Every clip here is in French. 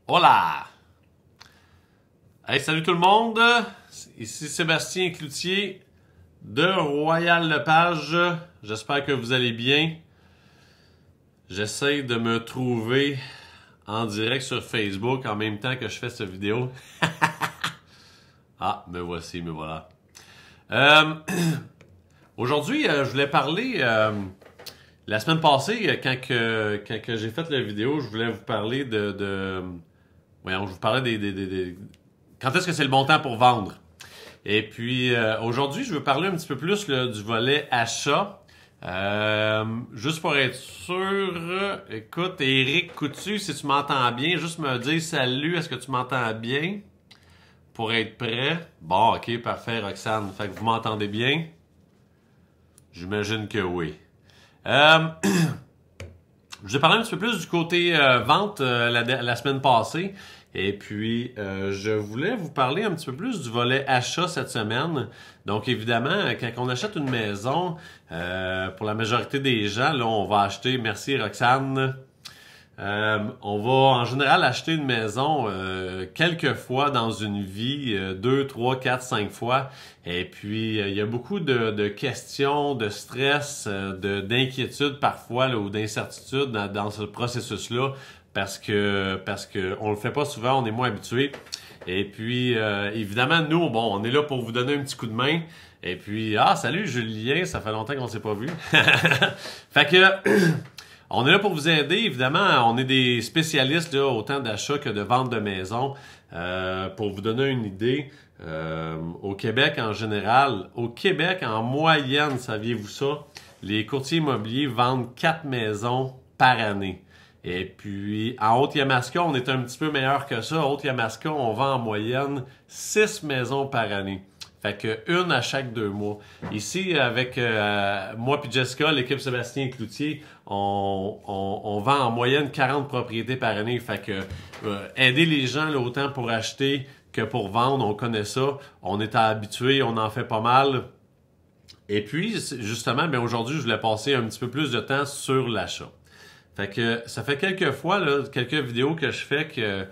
Hola! Hey, salut tout le monde! Ici Sébastien Cloutier de Royal Lepage. J'espère que vous allez bien. J'essaie de me trouver en direct sur Facebook en même temps que je fais cette vidéo. Ah, me voici, me voilà. Aujourd'hui, je voulais parler... la semaine passée, quand j'ai fait la vidéo, je voulais vous parler Voyons, je vous parlais quand est-ce que c'est le bon temps pour vendre. Et puis, aujourd'hui, je veux parler un petit peu plus là, du volet achat. Juste pour être sûr, écoute, Éric Coutu, si tu m'entends bien, juste me dire salut, est-ce que tu m'entends bien? Pour être prêt. Bon, ok, parfait, Roxane. Fait que vous m'entendez bien? J'imagine que oui. Je vous ai parlé un petit peu plus du côté vente la semaine passée. Et puis, je voulais vous parler un petit peu plus du volet achat cette semaine. Donc, évidemment, quand on achète une maison, pour la majorité des gens, là, on va acheter, merci Roxane, on va en général acheter une maison quelques fois dans une vie, 2, 3, 4, 5 fois. Et puis, il y a beaucoup de questions, de stress, d'inquiétudes parfois là, ou d'incertitudes dans ce processus-là parce que on le fait pas souvent, on est moins habitué. Et puis, évidemment, nous, bon, on est là pour vous donner un petit coup de main. Et puis, salut Julien, ça fait longtemps qu'on s'est pas vu. Fait que... On est là pour vous aider, évidemment. On est des spécialistes là, autant d'achat que de vente de maison. Pour vous donner une idée, au Québec en général, au Québec en moyenne, saviez-vous ça? Les courtiers immobiliers vendent 4 maisons par année. Et puis, en Haute-Yamaska, on est un petit peu meilleur que ça. En Haute-Yamaska, on vend en moyenne 6 maisons par année. Fait que une à chaque 2 mois. Ici, avec moi puis Jessica, l'équipe Sébastien Cloutier, on vend en moyenne 40 propriétés par année. Fait que aider les gens là, autant pour acheter que pour vendre, on connaît ça. On est habitué, on en fait pas mal. Et puis, justement, ben aujourd'hui, je voulais passer un petit peu plus de temps sur l'achat. Fait que ça fait quelques fois, là, quelques vidéos que je fais que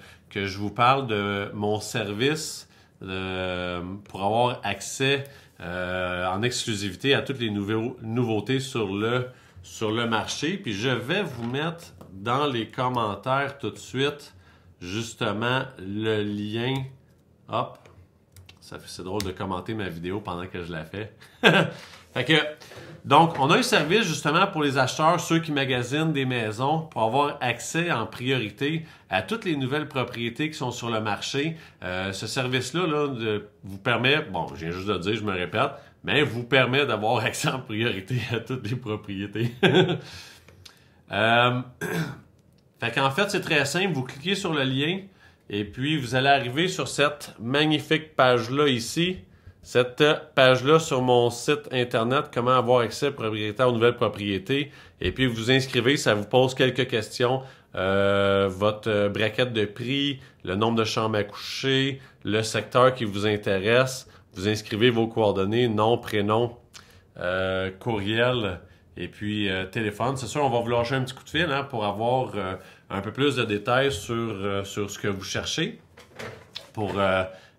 je vous parle de mon service pour avoir accès en exclusivité à toutes les nouveautés sur le marché. Puis je vais vous mettre dans les commentaires tout de suite justement le lien. Hop! C'est drôle de commenter ma vidéo pendant que je la fais. Fait que, donc, on a un service justement pour les acheteurs, ceux qui magasinent des maisons, pour avoir accès en priorité à toutes les nouvelles propriétés qui sont sur le marché. Ce service-là vous permet, bon, je viens juste de le dire, je me répète, mais vous permet d'avoir accès en priorité à toutes les propriétés. Fait qu'en fait, c'est très simple. Vous cliquez sur le lien et puis vous allez arriver sur cette magnifique page-là ici. Cette page-là sur mon site internet, comment avoir accès propriétaire aux nouvelles propriétés. Et puis vous inscrivez, ça vous pose quelques questions. Votre braquette de prix, le nombre de chambres à coucher, le secteur qui vous intéresse. Vous inscrivez vos coordonnées, nom, prénom, courriel et puis téléphone. C'est sûr, on va vous lâcher un petit coup de fil pour avoir un peu plus de détails sur ce que vous cherchez. Pour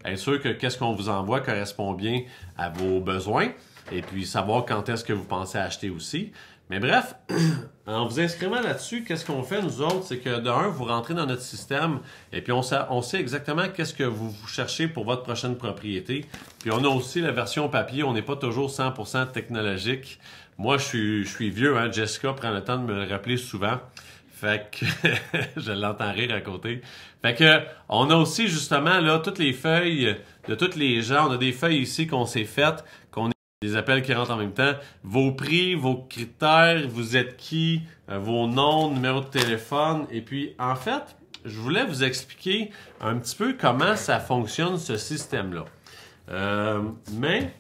être sûr que qu'est-ce qu'on vous envoie correspond bien à vos besoins et puis savoir quand est-ce que vous pensez acheter aussi. Mais bref, en vous inscrivant là-dessus, qu'est-ce qu'on fait nous autres? C'est que de un, vous rentrez dans notre système et puis on sait exactement qu'est-ce que vous cherchez pour votre prochaine propriété. Puis on a aussi la version papier, on n'est pas toujours 100% technologique. Moi, je suis vieux, hein? Jessica prend le temps de me le rappeler souvent. Fait que je l'entends rire à côté. Fait que on a aussi justement là toutes les feuilles de tous les gens. On a des feuilles ici qu'on s'est faites, qu'on a des appels qui rentrent en même temps. Vos prix, vos critères, vous êtes qui, vos noms, numéro de téléphone. Et puis en fait, je voulais vous expliquer un petit peu comment ça fonctionne ce système-là. Mais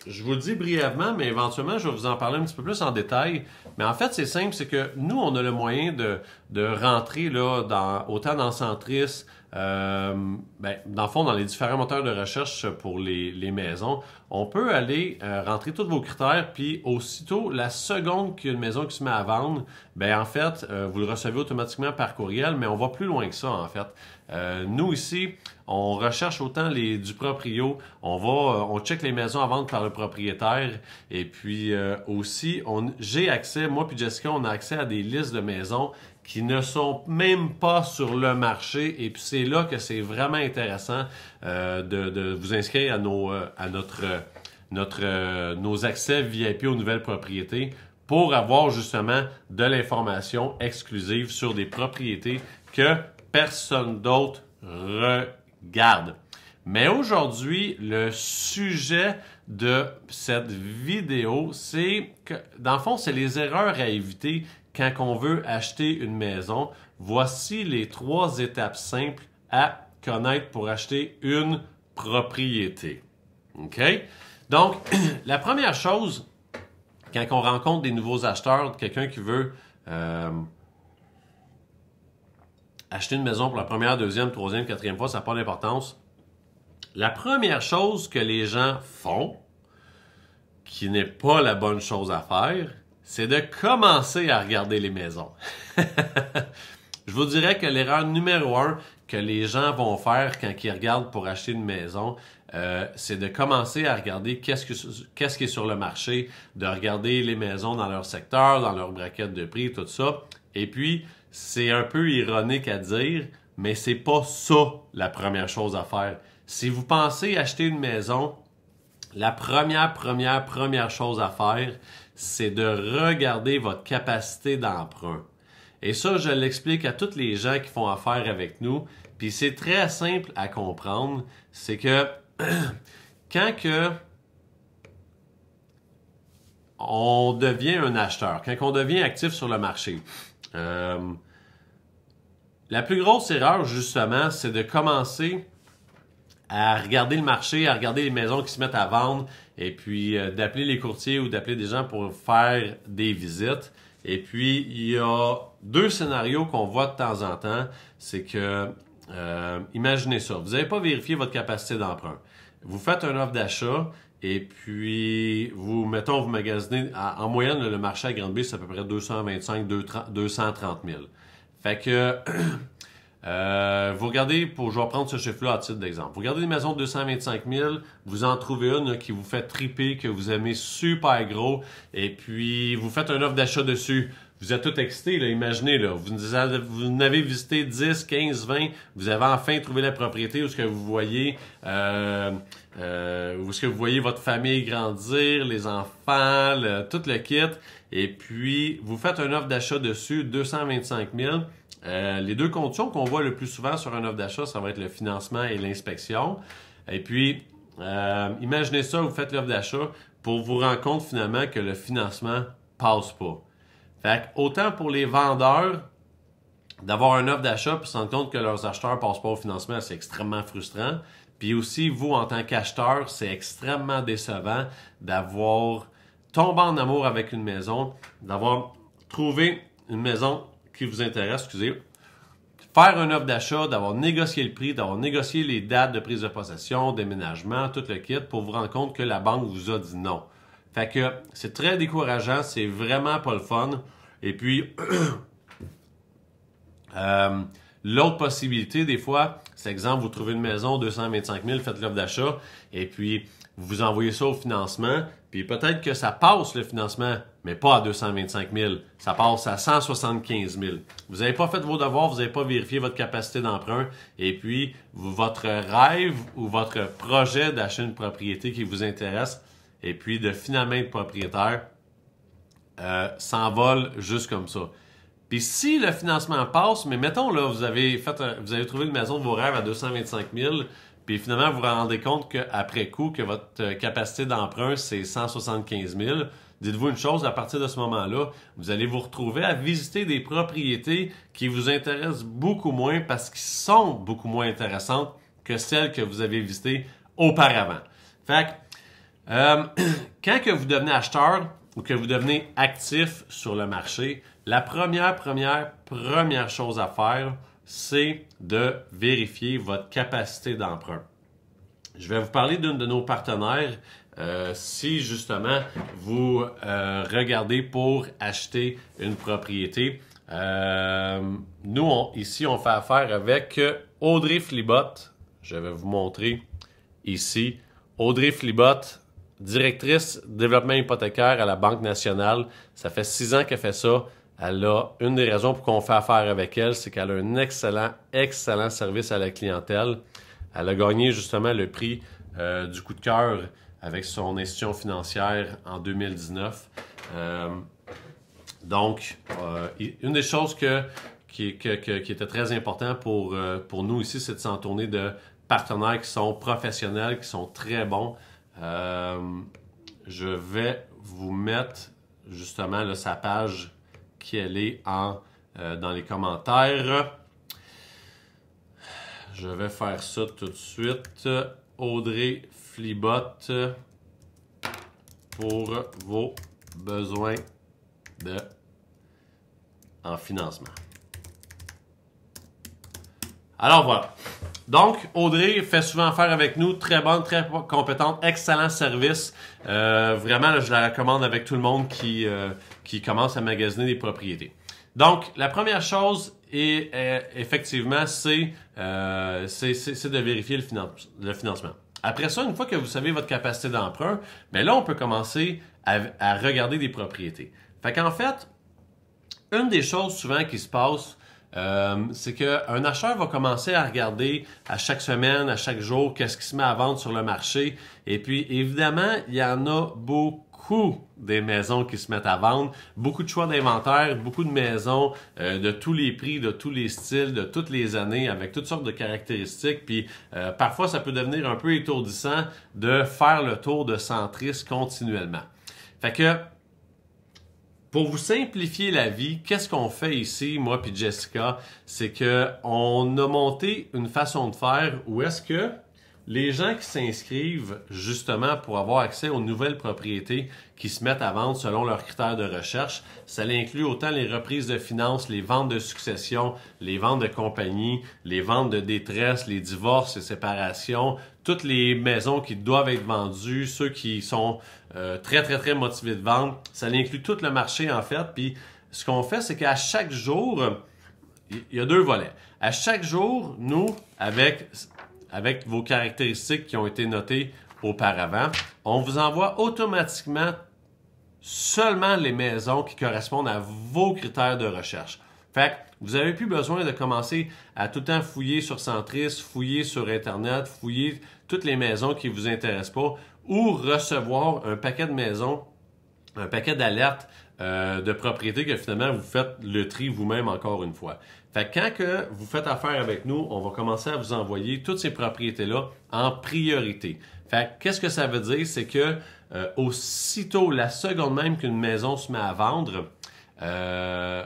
je vous le dis brièvement, mais éventuellement, je vais vous en parler un petit peu plus en détail. Mais en fait, c'est simple, c'est que nous, on a le moyen de rentrer là, autant dans Centris, dans le fond, dans les différents moteurs de recherche pour les maisons, on peut aller rentrer tous vos critères, puis aussitôt, la seconde qu'il y a une maison qui se met à vendre, en fait, vous le recevez automatiquement par courriel, mais on va plus loin que ça, en fait. Nous, ici, on recherche autant du proprio, on check les maisons à vendre par le propriétaire, et puis aussi, j'ai accès, moi puis Jessica, on a accès à des listes de maisons qui ne sont même pas sur le marché. Et puis c'est là que c'est vraiment intéressant de vous inscrire à nos accès VIP aux nouvelles propriétés pour avoir justement de l'information exclusive sur des propriétés que personne d'autre regarde. Mais aujourd'hui, le sujet de cette vidéo, c'est que, dans le fond, c'est les erreurs à éviter quand on veut acheter une maison. Voici les 3 étapes simples à connaître pour acheter une propriété. OK? Donc, la première chose, quand on rencontre des nouveaux acheteurs, quelqu'un qui veut acheter une maison pour la première, deuxième, troisième, quatrième fois, ça n'a pas d'importance. La première chose que les gens font, qui n'est pas la bonne chose à faire, c'est de commencer à regarder les maisons. Je vous dirais que l'erreur numéro 1 que les gens vont faire quand ils regardent pour acheter une maison, c'est de commencer à regarder qu'est-ce qui est sur le marché, de regarder les maisons dans leur secteur, dans leur braquette de prix, tout ça. Et puis, c'est un peu ironique à dire, mais c'est pas ça la première chose à faire. Si vous pensez acheter une maison, la première chose à faire, c'est de regarder votre capacité d'emprunt. Et ça, je l'explique à tous les gens qui font affaire avec nous. Puis c'est très simple à comprendre. C'est que quand on devient un acheteur, quand on devient actif sur le marché, la plus grosse erreur, justement, c'est de commencer à regarder le marché, à regarder les maisons qui se mettent à vendre, et puis d'appeler les courtiers ou d'appeler des gens pour faire des visites. Et puis, il y a 2 scénarios qu'on voit de temps en temps. C'est que, imaginez ça, vous n'avez pas vérifié votre capacité d'emprunt. Vous faites une offre d'achat, et puis, vous magasinez, en moyenne, le marché à Grande-Bay, c'est à peu près 225 230 000. Fait que... vous regardez, je vais prendre ce chiffre-là à titre d'exemple. Vous regardez une maison de 225 000, vous en trouvez une là, qui vous fait triper, que vous aimez super gros, et puis vous faites une offre d'achat dessus. Vous êtes tout excité, là, imaginez, là, vous n'avez visité 10, 15, 20, vous avez enfin trouvé la propriété où ce que vous voyez, votre famille grandir, les enfants, tout le kit, et puis vous faites une offre d'achat dessus, 225 000. Les 2 conditions qu'on voit le plus souvent sur une offre d'achat, ça va être le financement et l'inspection. Et puis, imaginez ça, vous faites l'offre d'achat pour vous rendre compte finalement que le financement passe pas. Fait que, autant pour les vendeurs, d'avoir une offre d'achat et se rendre compte que leurs acheteurs ne passent pas au financement, c'est extrêmement frustrant. Puis aussi, vous, en tant qu'acheteur, c'est extrêmement décevant d'avoir tombé en amour avec une maison, d'avoir trouvé une maison qui vous intéresse, faire une offre d'achat, d'avoir négocié le prix, d'avoir négocié les dates de prise de possession, déménagement, tout le kit, pour vous rendre compte que la banque vous a dit non. Fait que c'est très décourageant, c'est vraiment pas le fun. Et puis, l'autre possibilité, des fois, c'est exemple, vous trouvez une maison, 225 000, faites l'offre d'achat, et puis vous envoyez ça au financement, puis peut-être que ça passe le financement, mais pas à 225 000, ça passe à 175 000. Vous n'avez pas fait vos devoirs, vous n'avez pas vérifié votre capacité d'emprunt, et puis votre rêve ou votre projet d'acheter une propriété qui vous intéresse, et puis de finalement être propriétaire, s'envole juste comme ça. Puis si le financement passe, mais mettons là, vous avez trouvé une maison de vos rêves à 225 000, puis finalement vous vous rendez compte qu'après coup, que votre capacité d'emprunt c'est 175 000, dites-vous une chose, à partir de ce moment-là, vous allez vous retrouver à visiter des propriétés qui vous intéressent beaucoup moins parce qu'elles sont beaucoup moins intéressantes que celles que vous avez visitées auparavant. Fait que, quand que vous devenez acheteur ou que vous devenez actif sur le marché, la première chose à faire, c'est de vérifier votre capacité d'emprunt. Je vais vous parler d'une de nos partenaires. Si justement vous regardez pour acheter une propriété, nous ici on fait affaire avec Audrey Flibot. Je vais vous montrer ici Audrey Flibot, directrice développement hypothécaire à la Banque nationale. Ça fait 6 ans qu'elle fait ça. Elle a une des raisons pour qu'on fait affaire avec elle, c'est qu'elle a un excellent service à la clientèle. Elle a gagné justement le prix du coup de cœur avec son institution financière en 2019. Donc, une des choses qui était très important pour nous ici, c'est de s'entourer de partenaires qui sont professionnels, qui sont très bons. Je vais vous mettre justement là, sa page qui elle est dans les commentaires. Je vais faire ça tout de suite. Audrey Flibot pour vos besoins en financement. Alors voilà. Donc, Audrey fait souvent affaire avec nous. Très bonne, très compétente, excellent service. Vraiment, là, je la recommande avec tout le monde qui commence à magasiner des propriétés. Donc, la première chose est effectivement, c'est de vérifier le financement. Après ça, une fois que vous savez votre capacité d'emprunt, bien là, on peut commencer à regarder des propriétés. Fait qu'en fait, une des choses souvent qui se passe, c'est qu'un acheteur va commencer à regarder à chaque semaine, à chaque jour, qu'est-ce qui se met à vendre sur le marché. Et puis, évidemment, il y en a beaucoup des maisons qui se mettent à vendre, beaucoup de choix d'inventaire, beaucoup de maisons de tous les prix, de tous les styles, de toutes les années, avec toutes sortes de caractéristiques. Puis, parfois, ça peut devenir un peu étourdissant de faire le tour de Centris continuellement. Fait que, pour vous simplifier la vie, qu'est-ce qu'on fait ici, moi puis Jessica, c'est qu'on a monté une façon de faire où est-ce que les gens qui s'inscrivent justement pour avoir accès aux nouvelles propriétés qui se mettent à vendre selon leurs critères de recherche, ça inclut autant les reprises de finances, les ventes de succession, les ventes de compagnie, les ventes de détresse, les divorces, les séparations, toutes les maisons qui doivent être vendues, ceux qui sont très motivés de vendre. Ça inclut tout le marché en fait. Puis ce qu'on fait, c'est qu'à chaque jour, il y a 2 volets. À chaque jour, nous, avec vos caractéristiques qui ont été notées auparavant, on vous envoie automatiquement seulement les maisons qui correspondent à vos critères de recherche. Fait que vous n'avez plus besoin de commencer à tout le temps fouiller sur Centris, fouiller sur Internet, fouiller toutes les maisons qui ne vous intéressent pas ou recevoir un paquet de maisons, un paquet d'alertes de propriétés que finalement vous faites le tri vous-même encore une fois. Fait que quand que vous faites affaire avec nous, on va commencer à vous envoyer toutes ces propriétés-là en priorité. Fait que qu'est-ce que ça veut dire? C'est que aussitôt, la seconde même qu'une maison se met à vendre,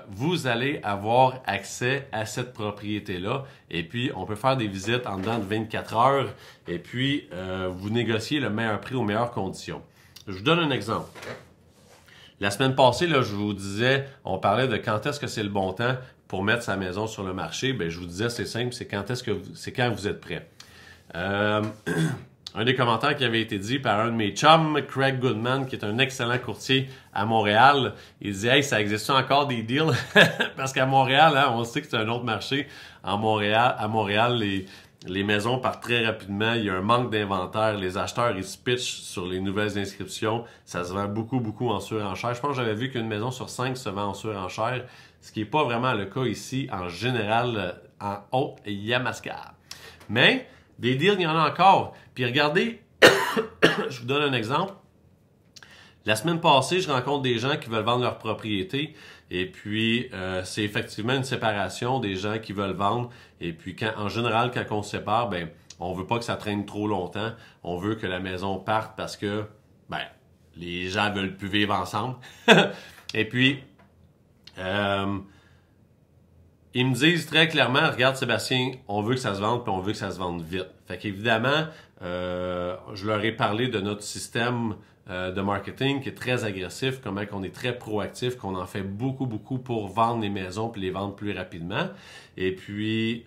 vous allez avoir accès à cette propriété-là. Et puis, on peut faire des visites en dedans de 24 heures et puis vous négociez le meilleur prix aux meilleures conditions. Je vous donne un exemple. La semaine passée, là, je vous disais, on parlait de quand est-ce que c'est le bon temps pour mettre sa maison sur le marché. Bien, je vous disais, c'est simple, c'est quand vous êtes prêt. Un des commentaires qui avait été dit par un de mes chums, Craig Goodman, qui est un excellent courtier à Montréal, il disait « Hey, ça existe encore des deals? » Parce qu'à Montréal, hein, on sait que c'est un autre marché. À Montréal, les maisons partent très rapidement. Il y a un manque d'inventaire. Les acheteurs, ils se pitchent sur les nouvelles inscriptions. Ça se vend beaucoup en surenchère. Je pense que j'avais vu qu'une maison sur 5 se vend en surenchère, ce qui n'est pas vraiment le cas ici, en général, en Haute-Yamaska. Mais des deals, il y en a encore. Puis regardez, je vous donne un exemple. La semaine passée, je rencontre des gens qui veulent vendre leur propriété. Et puis, c'est effectivement une séparation des gens qui veulent vendre. Et puis, en général, quand on se sépare, ben, on veut pas que ça traîne trop longtemps. On veut que la maison parte parce que les gens veulent plus vivre ensemble. Et puis, ils me disent très clairement, regarde Sébastien, on veut que ça se vende, puis on veut que ça se vende vite. Fait qu'évidemment, je leur ai parlé de notre système de marketing qui est très agressif, comment on est très proactif, qu'on en fait beaucoup pour vendre les maisons puis les vendre plus rapidement. Et puis,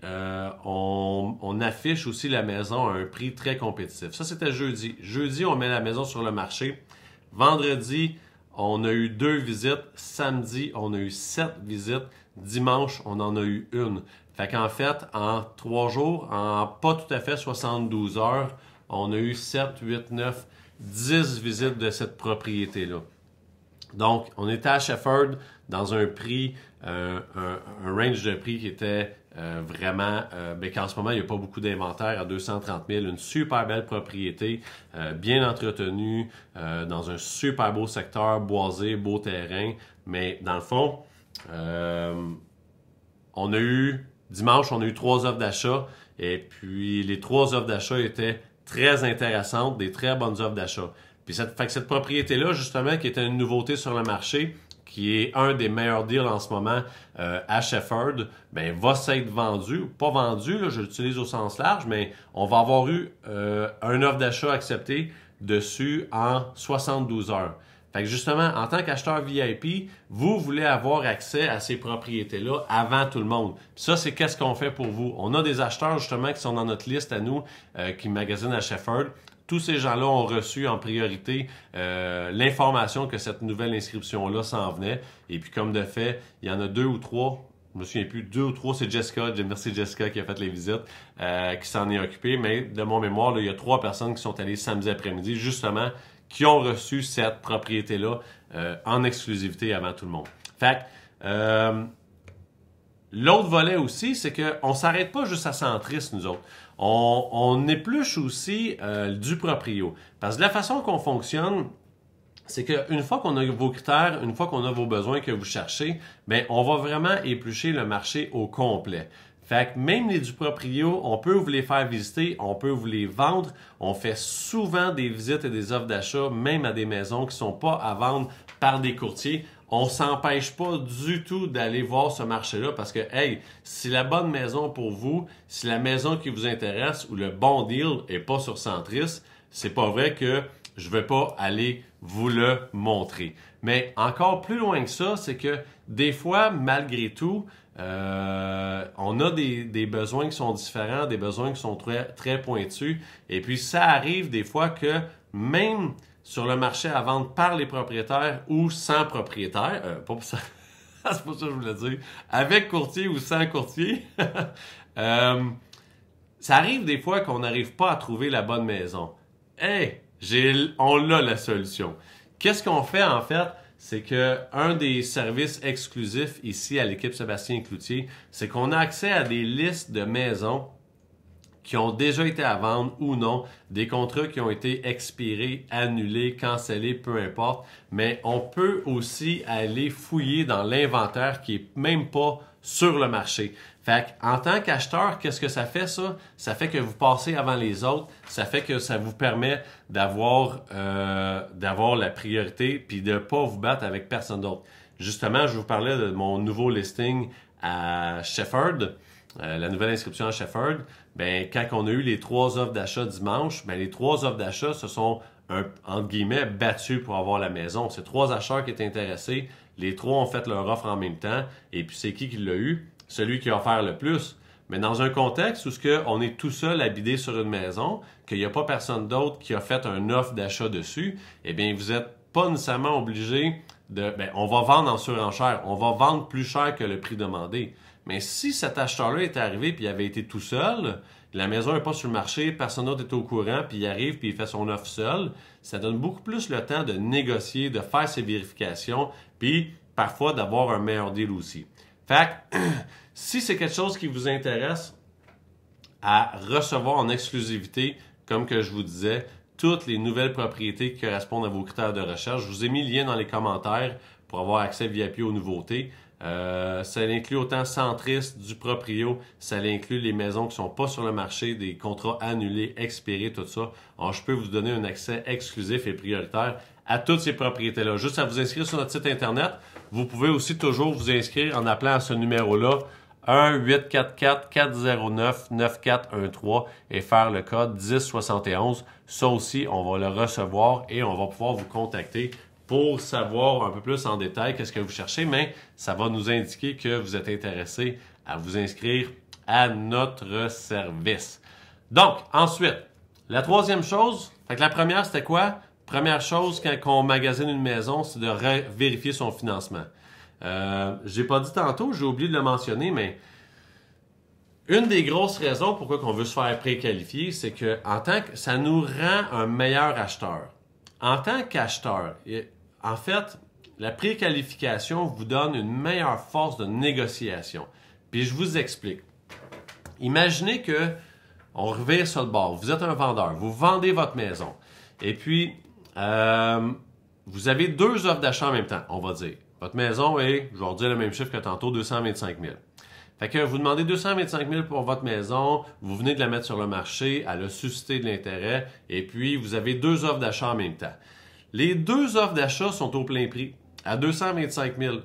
on affiche aussi la maison à un prix très compétitif. Ça, c'était jeudi. Jeudi, on met la maison sur le marché. Vendredi, on a eu 2 visites. Samedi, on a eu 7 visites. Dimanche, on en a eu 1. Fait qu'en fait, en 3 jours, en pas tout à fait 72 heures, on a eu 7, 8, 9, 10 visites de cette propriété-là. Donc, on était à Shefford dans un prix, un range de prix qui était vraiment, qu'en ce moment, il n'y a pas beaucoup d'inventaire à 230 000. Une super belle propriété, bien entretenue, dans un super beau secteur, boisé, beau terrain. Mais dans le fond, dimanche, on a eu 3 offres d'achat. Et puis, les 3 offres d'achat étaient très intéressantes, des très bonnes offres d'achat. Puis cette propriété-là, justement, qui était une nouveauté sur le marché, qui est un des meilleurs deals en ce moment à Shefford, va s'être vendu. Pas vendu, là, je l'utilise au sens large, mais on va avoir eu un offre d'achat acceptée dessus en 72 heures. Fait que justement, en tant qu'acheteur VIP, vous voulez avoir accès à ces propriétés-là avant tout le monde. Puis ça, c'est qu'est-ce qu'on fait pour vous. On a des acheteurs justement qui sont dans notre liste à nous, qui magasinent à Shefford. Tous ces gens-là ont reçu en priorité l'information que cette nouvelle inscription-là s'en venait. Et puis comme de fait, il y en a 2 ou 3, je me souviens plus, 2 ou 3, c'est Jessica, merci Jessica qui a fait les visites, qui s'en est occupée. Mais de mon mémoire, là, il y a 3 personnes qui sont allées samedi après-midi, justement, qui ont reçu cette propriété-là en exclusivité avant tout le monde. Fait que, l'autre volet aussi, c'est qu'on ne s'arrête pas juste à Centris, nous autres. On épluche aussi du proprio. Parce que la façon qu'on fonctionne, c'est qu'une fois qu'on a vos critères, une fois qu'on a vos besoins que vous cherchez, on va vraiment éplucher le marché au complet. Fait que même les du proprio, on peut vous les faire visiter, on peut vous les vendre. On fait souvent des visites et des offres d'achat, même à des maisons qui ne sont pas à vendre par des courtiers. On ne s'empêche pas du tout d'aller voir ce marché-là parce que, hey, si la bonne maison pour vous, si la maison qui vous intéresse ou le bon deal n'est pas sur Centris, c'est pas vrai que je ne vais pas aller vous le montrer. Mais encore plus loin que ça, c'est que des fois, malgré tout, on a des besoins qui sont différents, des besoins qui sont très pointus. Et puis, ça arrive des fois que même sur le marché à vendre par les propriétaires ou sans propriétaire, pas pour ça, c'est pas ça que je voulais dire, avec courtier ou sans courtier, ça arrive des fois qu'on n'arrive pas à trouver la bonne maison. Hey, on a la solution. Qu'est-ce qu'on fait en fait? C'est qu'un des services exclusifs ici à l'équipe Sébastien Cloutier, c'est qu'on a accès à des listes de maisons qui ont déjà été à vendre ou non, des contrats qui ont été expirés, annulés, cancellés, peu importe. Mais on peut aussi aller fouiller dans l'inventaire qui est même pas sur le marché. Fait en tant qu'acheteur, qu'est-ce que ça fait ça? Ça fait que vous passez avant les autres. Ça fait que ça vous permet d'avoir la priorité puis de ne pas vous battre avec personne d'autre. Justement, je vous parlais de mon nouveau listing à Shefford. La nouvelle inscription à Shefford, quand on a eu les 3 offres d'achat dimanche, les 3 offres d'achat se sont, entre guillemets, battus pour avoir la maison. C'est 3 acheteurs qui étaient intéressés. Les 3 ont fait leur offre en même temps. Et puis, c'est qui l'a eu? Celui qui a offert le plus. Mais dans un contexte où on est tout seul à bider sur une maison, qu'il n'y a pas personne d'autre qui a fait une offre d'achat dessus, eh bien, vous n'êtes pas nécessairement obligé de... on va vendre en surenchère. On va vendre plus cher que le prix demandé. Mais si cet acheteur-là était arrivé puis il avait été tout seul, la maison n'est pas sur le marché, personne d'autre est au courant, puis il arrive puis il fait son offre seul, ça donne beaucoup plus le temps de négocier, de faire ses vérifications, puis parfois d'avoir un meilleur deal aussi. Fait que, si c'est quelque chose qui vous intéresse à recevoir en exclusivité, comme que je vous disais, toutes les nouvelles propriétés qui correspondent à vos critères de recherche, je vous ai mis le lien dans les commentaires pour avoir accès VIP aux nouveautés. Ça inclut autant Centris, du proprio, ça inclut les maisons qui ne sont pas sur le marché, des contrats annulés, expirés, tout ça. Alors, je peux vous donner un accès exclusif et prioritaire à toutes ces propriétés-là. Juste à vous inscrire sur notre site Internet. Vous pouvez aussi toujours vous inscrire en appelant à ce numéro-là, 1-844-409-9413 et faire le code 1071. Ça aussi, on va le recevoir et on va pouvoir vous contacter pour savoir un peu plus en détail qu'est-ce que vous cherchez, mais ça va nous indiquer que vous êtes intéressé à vous inscrire à notre service. Donc, ensuite, la troisième chose, fait que la première, c'était quoi? Première chose, quand on magasine une maison, c'est de vérifier son financement. J'ai pas dit tantôt, j'ai oublié de le mentionner, mais une des grosses raisons pourquoi on veut se faire préqualifier, c'est que ça nous rend un meilleur acheteur. En tant qu'acheteur, en fait, la préqualification vous donne une meilleure force de négociation. Puis je vous explique. Imaginez que on revire sur le bord. Vous êtes un vendeur, vous vendez votre maison. Et puis, vous avez deux offres d'achat en même temps, on va dire. Votre maison est, je vais redire le même chiffre que tantôt, 225 000. Fait que vous demandez 225 000 pour votre maison, vous venez de la mettre sur le marché, elle a suscité de l'intérêt, et puis vous avez deux offres d'achat en même temps. Les deux offres d'achat sont au plein prix, à 225 000.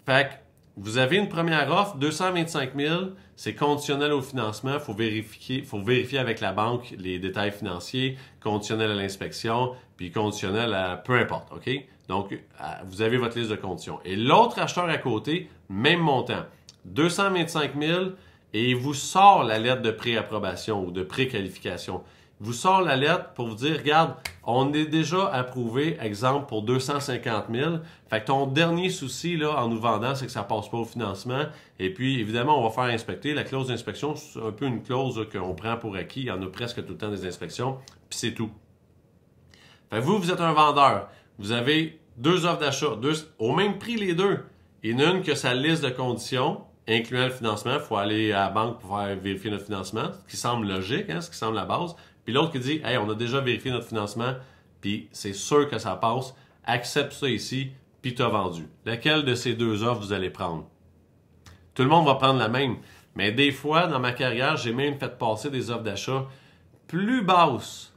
Fait que vous avez une première offre, 225 000, c'est conditionnel au financement, il faut vérifier avec la banque les détails financiers, conditionnel à l'inspection, puis conditionnel à peu importe, OK? Donc, vous avez votre liste de conditions. Et l'autre acheteur à côté, même montant, 225 000, et il vous sort la lettre de préapprobation ou de préqualification. Il vous sort la lettre pour vous dire, regarde, on est déjà approuvé, exemple, pour 250 000. Fait que ton dernier souci là, en nous vendant, c'est que ça ne passe pas au financement. Et puis, évidemment, on va faire inspecter. La clause d'inspection, c'est un peu une clause qu'on prend pour acquis. Il y en a presque tout le temps des inspections, puis c'est tout. Fait que vous êtes un vendeur. Vous avez deux offres d'achat, au même prix les deux. Il y en a une que sa liste de conditions, incluant le financement. Il faut aller à la banque pour faire vérifier notre financement, ce qui semble logique, ce qui semble la base. Puis l'autre qui dit, hey, on a déjà vérifié notre financement, puis c'est sûr que ça passe, accepte ça ici, puis tu as vendu. Laquelle de ces deux offres vous allez prendre? Tout le monde va prendre la même. Mais des fois, dans ma carrière, j'ai même fait passer des offres d'achat plus basses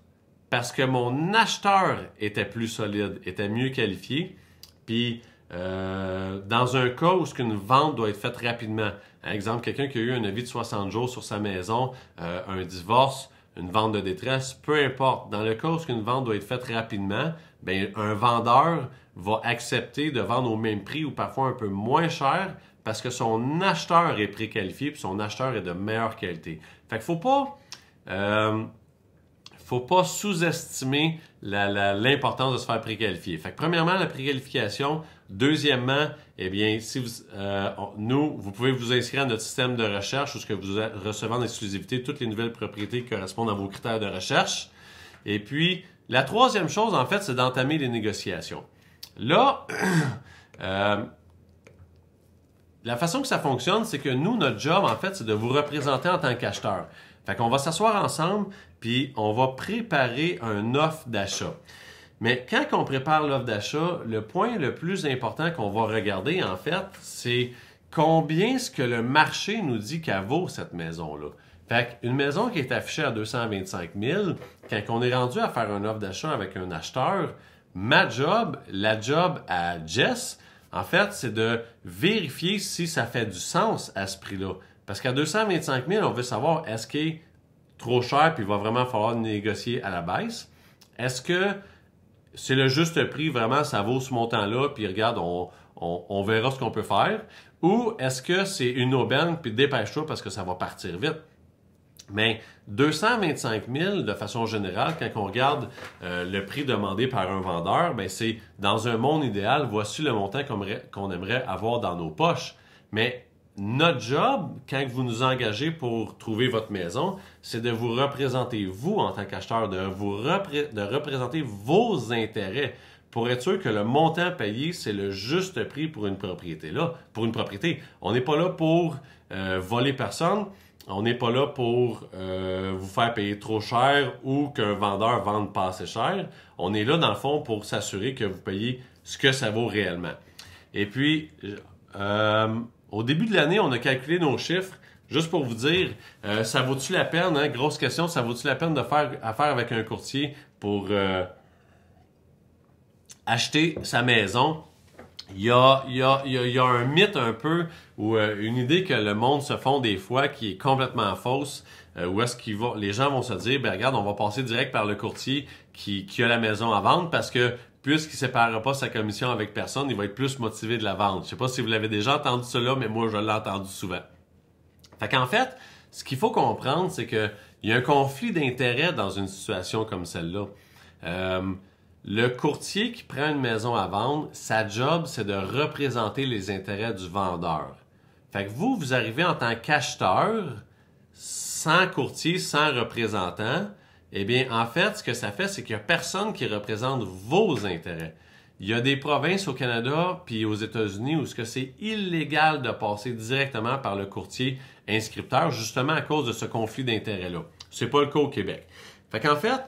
parce que mon acheteur était plus solide, était mieux qualifié. Puis, dans un cas où une vente doit être faite rapidement, par exemple, quelqu'un qui a eu un avis de 60 jours sur sa maison, un divorce, une vente de détresse, peu importe. Dans le cas où une vente doit être faite rapidement, bien, un vendeur va accepter de vendre au même prix ou parfois un peu moins cher parce que son acheteur est préqualifié et son acheteur est de meilleure qualité. Fait qu'il ne faut pas sous-estimer l'importance de se faire préqualifier. Fait que premièrement, la préqualification. Deuxièmement, eh bien, si vous pouvez vous inscrire à notre système de recherche où ce que vous recevez en exclusivité toutes les nouvelles propriétés qui correspondent à vos critères de recherche. Et puis, la troisième chose, en fait, c'est d'entamer les négociations. Là, la façon que ça fonctionne, c'est que nous, notre job, en fait, c'est de vous représenter en tant qu'acheteur. Fait qu'on va s'asseoir ensemble, puis on va préparer une offre d'achat. Mais quand on prépare l'offre d'achat, le point le plus important qu'on va regarder, en fait, c'est combien est-ce que le marché nous dit qu'elle vaut, cette maison-là. Fait qu'une maison qui est affichée à 225 000, quand on est rendu à faire une offre d'achat avec un acheteur, la job à Jess, en fait, c'est de vérifier si ça fait du sens à ce prix-là. Parce qu'à 225 000, on veut savoir est-ce qu'il est trop cher puis il va vraiment falloir négocier à la baisse. Est-ce que c'est le juste prix, vraiment, ça vaut ce montant-là, puis regarde, on verra ce qu'on peut faire. Ou est-ce que c'est une aubaine, puis dépêche-toi parce que ça va partir vite. Mais 225 000, de façon générale, quand on regarde le prix demandé par un vendeur, ben c'est dans un monde idéal, voici le montant qu'on aimerait avoir dans nos poches. Mais notre job, quand vous nous engagez pour trouver votre maison, c'est de vous représenter, vous, en tant qu'acheteur, de représenter vos intérêts pour être sûr que le montant payé, c'est le juste prix pour une propriété. On n'est pas là pour voler personne. On n'est pas là pour vous faire payer trop cher ou qu'un vendeur vende pas assez cher. On est là, dans le fond, pour s'assurer que vous payez ce que ça vaut réellement. Et puis, au début de l'année, on a calculé nos chiffres. Juste pour vous dire, ça vaut-tu la peine, grosse question, ça vaut-tu la peine de faire affaire avec un courtier pour acheter sa maison il y a un mythe un peu ou une idée que le monde se font des fois qui est complètement fausse, où est-ce les gens vont se dire, ben regarde, on va passer direct par le courtier qui a la maison à vendre parce que puisqu'il ne séparera pas sa commission avec personne, il va être plus motivé de la vendre. Je sais pas si vous l'avez déjà entendu cela, mais moi je l'ai entendu souvent. Fait qu'en fait, ce qu'il faut comprendre, c'est que il y a un conflit d'intérêts dans une situation comme celle-là. Le courtier qui prend une maison à vendre, sa job, c'est de représenter les intérêts du vendeur. Fait que vous arrivez en tant qu'acheteur, sans courtier, sans représentant. Eh bien, en fait, ce que ça fait, c'est qu'il n'y a personne qui représente vos intérêts. Il y a des provinces au Canada puis aux États-Unis où c'est illégal de passer directement par le courtier inscripteur, justement à cause de ce conflit d'intérêts-là. C'est pas le cas au Québec. Fait qu'en fait,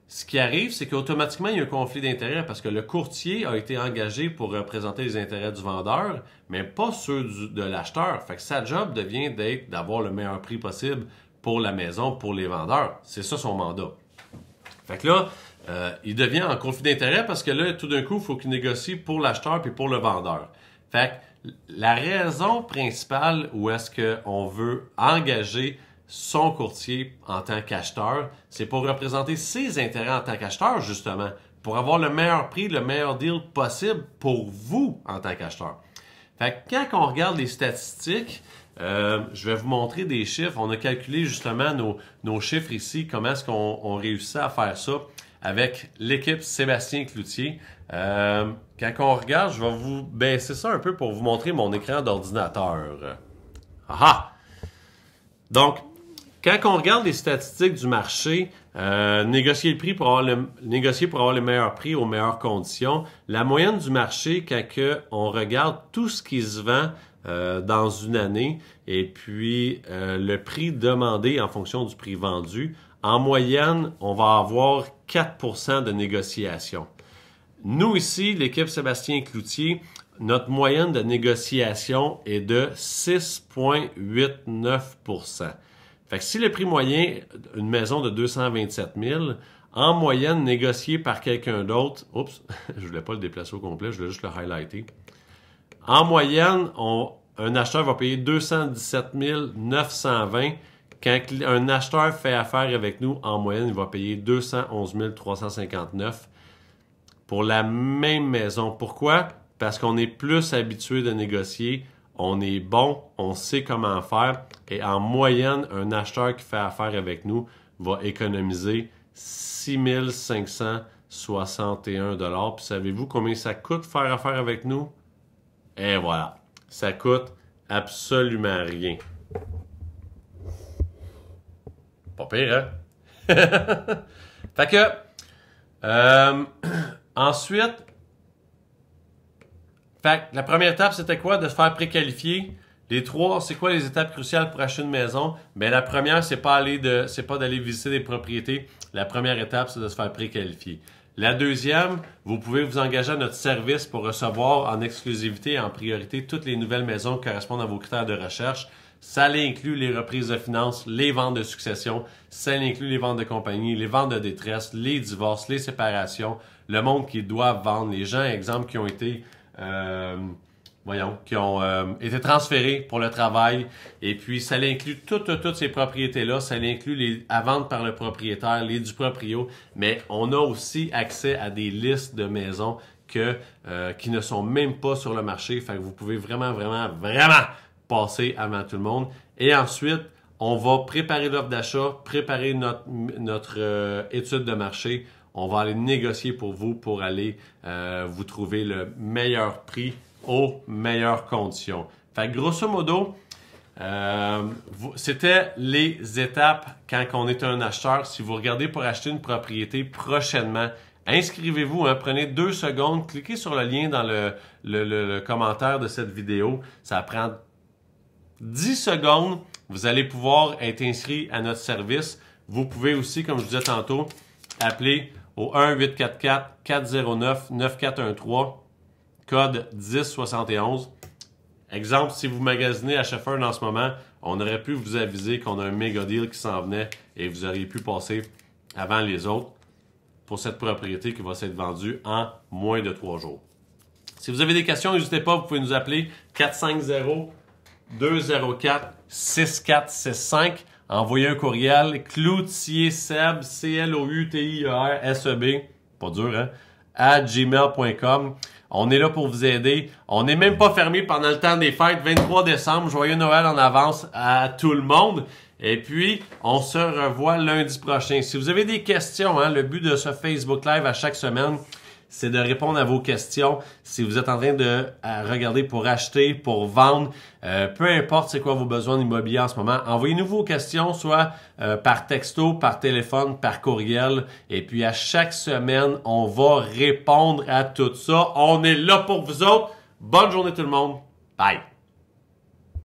ce qui arrive, c'est qu'automatiquement, il y a un conflit d'intérêts parce que le courtier a été engagé pour représenter les intérêts du vendeur, mais pas ceux de l'acheteur. Fait que sa job devient d'avoir le meilleur prix possible pour la maison, pour les vendeurs. C'est ça son mandat. Fait que là, il devient en conflit d'intérêts parce que là, tout d'un coup, il faut qu'il négocie pour l'acheteur puis pour le vendeur. Fait que la raison principale où est-ce qu'on veut engager son courtier en tant qu'acheteur, c'est pour représenter ses intérêts en tant qu'acheteur, justement, pour avoir le meilleur prix, le meilleur deal possible pour vous en tant qu'acheteur. Fait que quand on regarde les statistiques, je vais vous montrer des chiffres. On a calculé justement nos chiffres ici, comment est-ce qu'on réussit à faire ça avec l'équipe Sébastien Cloutier. Quand on regarde, je vais vous baisser ça un peu pour vous montrer mon écran d'ordinateur. Ah! Donc, quand on regarde les statistiques du marché, négocier le prix négocier pour avoir le meilleur prix aux meilleures conditions, la moyenne du marché, quand on regarde tout ce qui se vend dans une année et puis le prix demandé en fonction du prix vendu, en moyenne, on va avoir 4% de négociation. Nous ici, l'équipe Sébastien Cloutier, notre moyenne de négociation est de 6,89%. Fait que si le prix moyen, une maison de 227 000, en moyenne négociée par quelqu'un d'autre, oups, je voulais pas le déplacer au complet, je voulais juste le highlighter. En moyenne, un acheteur va payer 217 920. Quand un acheteur fait affaire avec nous, en moyenne, il va payer 211 359 pour la même maison. Pourquoi? Parce qu'on est plus habitué de négocier. On est bon, on sait comment faire et en moyenne, un acheteur qui fait affaire avec nous va économiser 6 561 $. Puis savez-vous combien ça coûte faire affaire avec nous? Et voilà, ça coûte absolument rien. Pas pire, hein? Fait que, ensuite, la première étape, c'était quoi? De se faire préqualifier. Les trois, c'est quoi les étapes cruciales pour acheter une maison? Ben, la première, c'est pas d'aller visiter des propriétés. La première étape, c'est de se faire préqualifier. La deuxième, vous pouvez vous engager à notre service pour recevoir en exclusivité et en priorité toutes les nouvelles maisons qui correspondent à vos critères de recherche. Ça inclut les reprises de finances, les ventes de succession, ça inclut les ventes de compagnie, les ventes de détresse, les divorces, les séparations, le monde qui doit vendre, les gens, exemple, qui ont été été transférés pour le travail. Et puis, ça inclut toutes ces propriétés-là. Ça inclut à vendre par le propriétaire, les du proprio. Mais on a aussi accès à des listes de maisons qui ne sont même pas sur le marché. Fait que vous pouvez vraiment passer avant tout le monde. Et ensuite, on va préparer l'offre d'achat, préparer notre étude de marché. On va aller négocier pour vous pour aller vous trouver le meilleur prix aux meilleures conditions. Fait que grosso modo, c'était les étapes quand on est un acheteur. Si vous regardez pour acheter une propriété prochainement, inscrivez-vous, hein, prenez 2 secondes, cliquez sur le lien dans le commentaire de cette vidéo. Ça prend 10 secondes. Vous allez pouvoir être inscrit à notre service. Vous pouvez aussi, comme je vous disais tantôt, appeler au 1-844-409-9413, code 1071. Exemple, si vous magasinez à Shefford en ce moment, on aurait pu vous aviser qu'on a un méga deal qui s'en venait et vous auriez pu passer avant les autres pour cette propriété qui va s'être vendue en moins de 3 jours. Si vous avez des questions, n'hésitez pas, vous pouvez nous appeler 450-204-6465. Envoyez un courriel cloutierseb, CLOUTIERSEB, pas dur, hein, à gmail.com. On est là pour vous aider. On n'est même pas fermé pendant le temps des fêtes. 23 décembre, joyeux Noël en avance à tout le monde. Et puis, on se revoit lundi prochain. Si vous avez des questions, hein, le but de ce Facebook Live à chaque semaine, c'est de répondre à vos questions. Si vous êtes en train de regarder pour acheter, pour vendre, peu importe c'est quoi vos besoins immobiliers en ce moment, envoyez-nous vos questions, soit par texto, par téléphone, par courriel. Et puis à chaque semaine, on va répondre à tout ça. On est là pour vous autres. Bonne journée tout le monde. Bye!